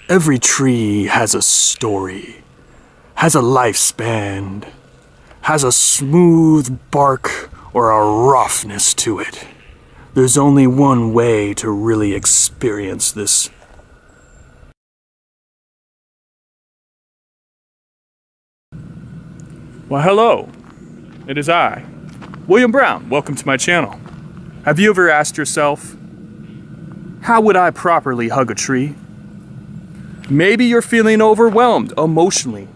Every tree has a story, has a lifespan, has a smooth bark or a roughness to it. There's only one way to really experience this. Well, hello. It is I, William Brown. Welcome to my channel. Have you ever asked yourself, how would I properly hug a tree? Maybe you're feeling overwhelmed emotionally,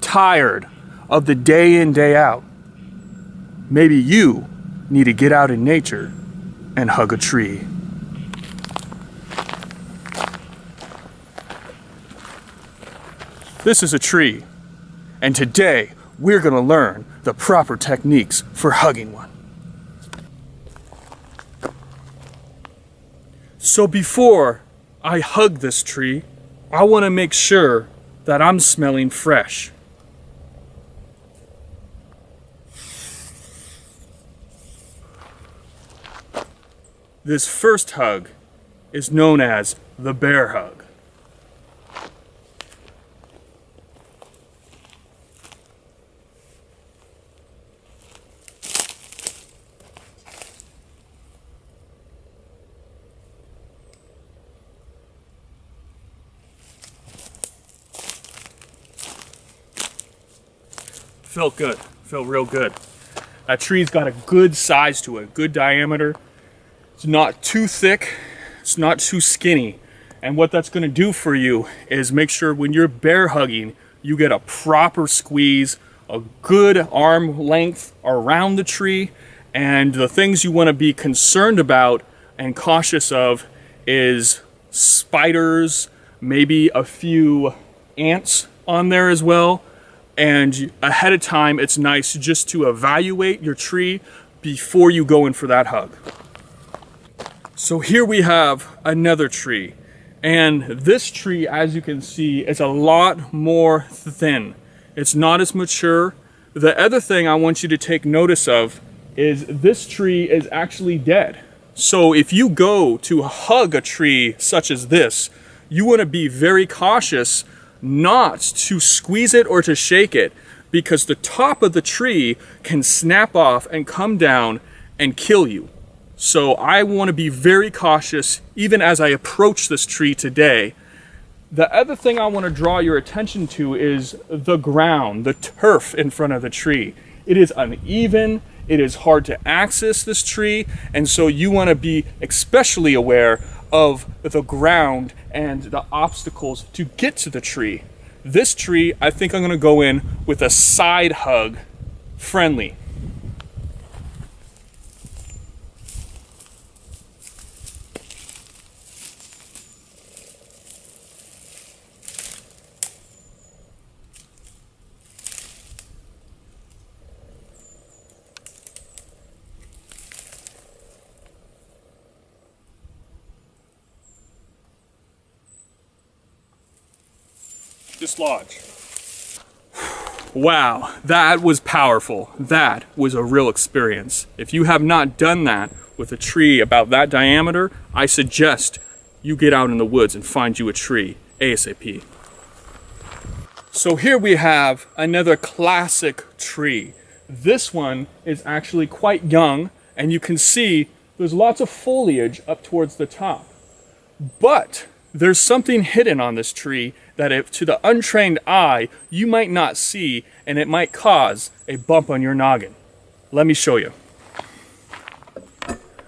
tired of the day in, day out. Maybe you need to get out in nature and hug a tree. This is a tree, and today we're going to learn the proper techniques for hugging one. So before I hug this tree, I want to make sure that I'm smelling fresh. This first hug is known as the bear hug. Felt good, felt real good. That tree's got a good size to it, good diameter. It's not too thick, it's not too skinny. And what that's gonna do for you is make sure when you're bear hugging, you get a proper squeeze, a good arm length around the tree. And the things you wanna be concerned about and cautious of is spiders, maybe a few ants on there as well. And ahead of time, it's nice just to evaluate your tree before you go in for that hug. So here we have another tree. And this tree, as you can see, is a lot more thin. It's not as mature. The other thing I want you to take notice of is this tree is actually dead. So if you go to hug a tree such as this, you want to be very cautious not to squeeze it or to shake it, because the top of the tree can snap off and come down and kill you. So I want to be very cautious even as I approach this tree today. The other thing I want to draw your attention to is the ground, the turf in front of the tree. It is uneven, it is hard to access this tree, and so you want to be especially aware of the ground and the obstacles to get to the tree. This tree, I think I'm going to go in with a side hug, friendly. Dislodge. Wow, that was powerful. That was a real experience. If you have not done that with a tree about that diameter, I suggest you get out in the woods and find you a tree ASAP. So here we have another classic tree. This one is actually quite young, and you can see there's lots of foliage up towards the top. But there's something hidden on this tree that if to the untrained eye, you might not see, and it might cause a bump on your noggin. Let me show you.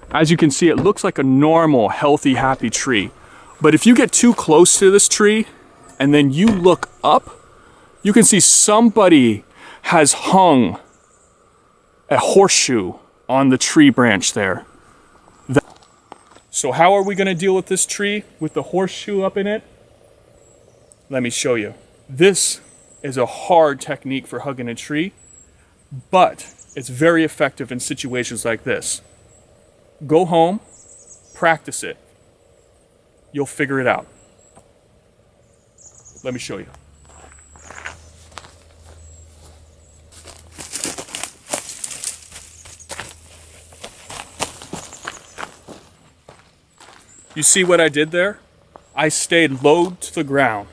As you can see, it looks like a normal, healthy, happy tree. But if you get too close to this tree, and then you look up, you can see somebody has hung a horseshoe on the tree branch there. So how are we going to deal with this tree with the horseshoe up in it? Let me show you. This is a hard technique for hugging a tree, but it's very effective in situations like this. Go home, practice it. You'll figure it out. Let me show you. You see what I did there? I stayed low to the ground,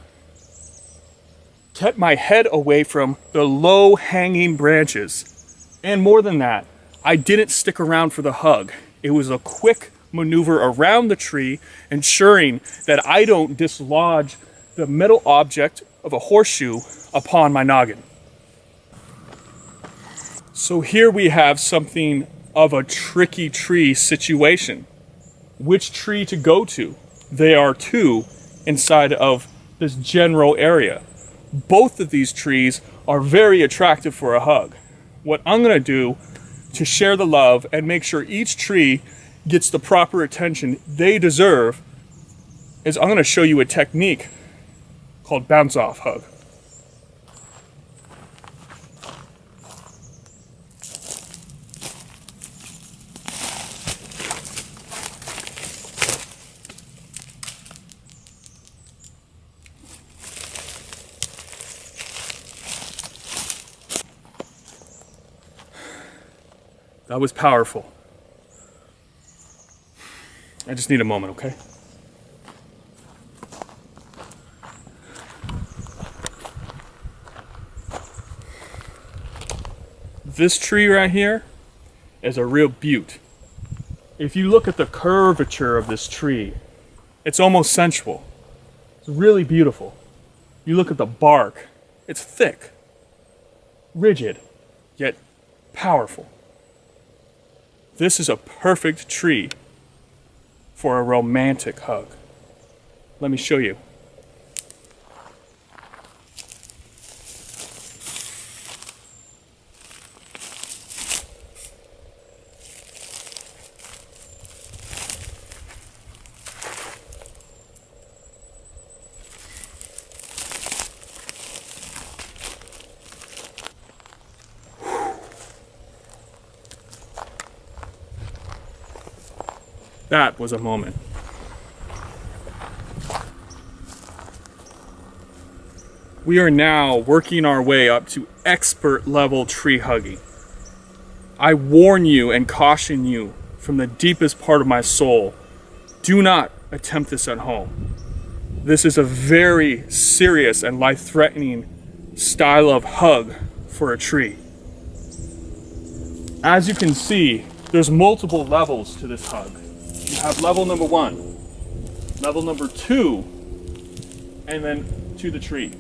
kept my head away from the low hanging branches. And more than that, I didn't stick around for the hug. It was a quick maneuver around the tree, ensuring that I don't dislodge the metal object of a horseshoe upon my noggin. So here we have something of a tricky tree situation. Which tree to go to? There are two inside of this general area. Both of these trees are very attractive for a hug. What I'm going to do to share the love and make sure each tree gets the proper attention they deserve is I'm going to show you a technique called bounce off hug. That was powerful. I just need a moment, okay? This tree right here is a real beaut. If you look at the curvature of this tree, it's almost sensual. It's really beautiful. You look at the bark, it's thick, rigid, yet powerful. This is a perfect tree for a romantic hug. Let me show you. That was a moment. We are now working our way up to expert level tree hugging. I warn you and caution you from the deepest part of my soul, do not attempt this at home. This is a very serious and life-threatening style of hug for a tree. As you can see, there's multiple levels to this hug. You have level number 1, level number 2, and then to the tree.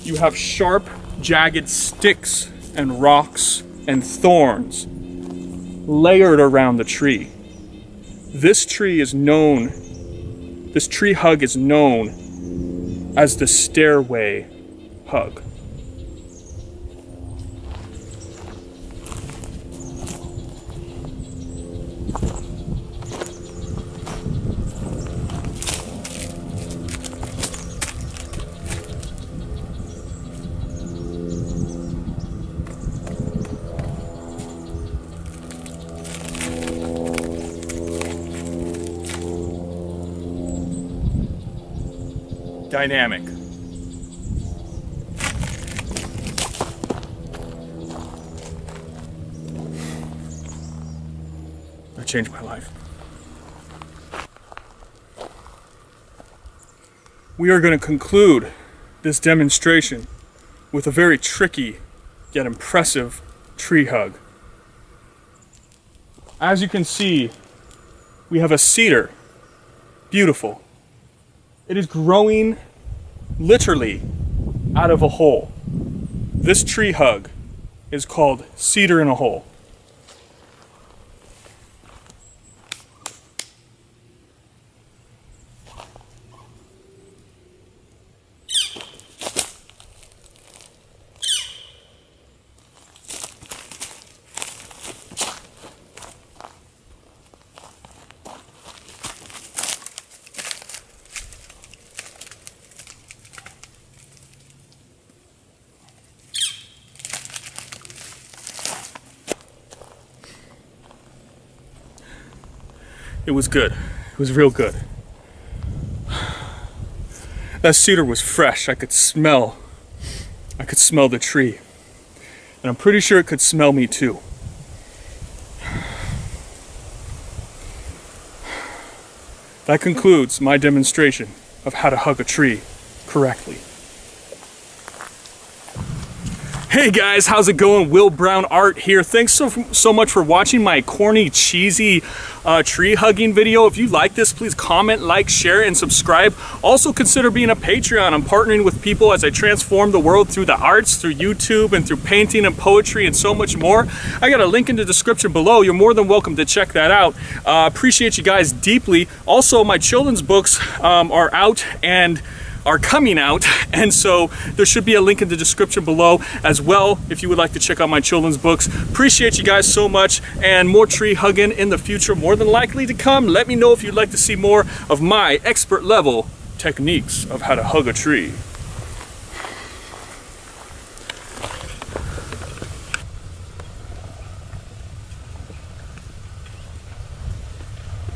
You have sharp, jagged sticks and rocks and thorns layered around the tree. This tree hug is known as the stairway hug. Dynamic. That changed my life. We are going to conclude this demonstration with a very tricky yet impressive tree hug. As you can see, we have a cedar. Beautiful. It is growing literally out of a hole. This tree hug is called cedar in a hole. It was good. It was real good. That cedar was fresh. I could smell the tree. And I'm pretty sure it could smell me too. that concludes my demonstration of how to hug a tree correctly. Hey guys, how's it going? Will Brown Art here. Thanks so much for watching my corny, cheesy tree hugging video. If you like this, please comment, like, share, and subscribe. Also consider being a Patreon. I'm partnering with people as I transform the world through the arts, through YouTube, and through painting and poetry and so much more. I got a link in the description below. You're more than welcome to check that out. Appreciate you guys deeply. Also, my children's books are out and are coming out, and so there should be a link in the description below as well if you would like to check out my children's books. Appreciate you guys so much, and more tree hugging in the future, more than likely to come. Let me know if you'd like to see more of my expert level techniques of how to hug a tree.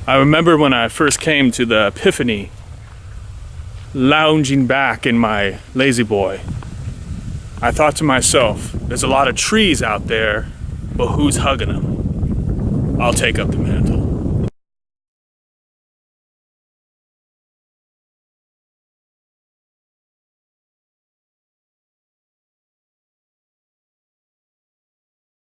I remember when I first came to the Epiphany, lounging back in my lazy boy, I thought to myself, there's a lot of trees out there, but who's hugging them? I'll take up the mantle.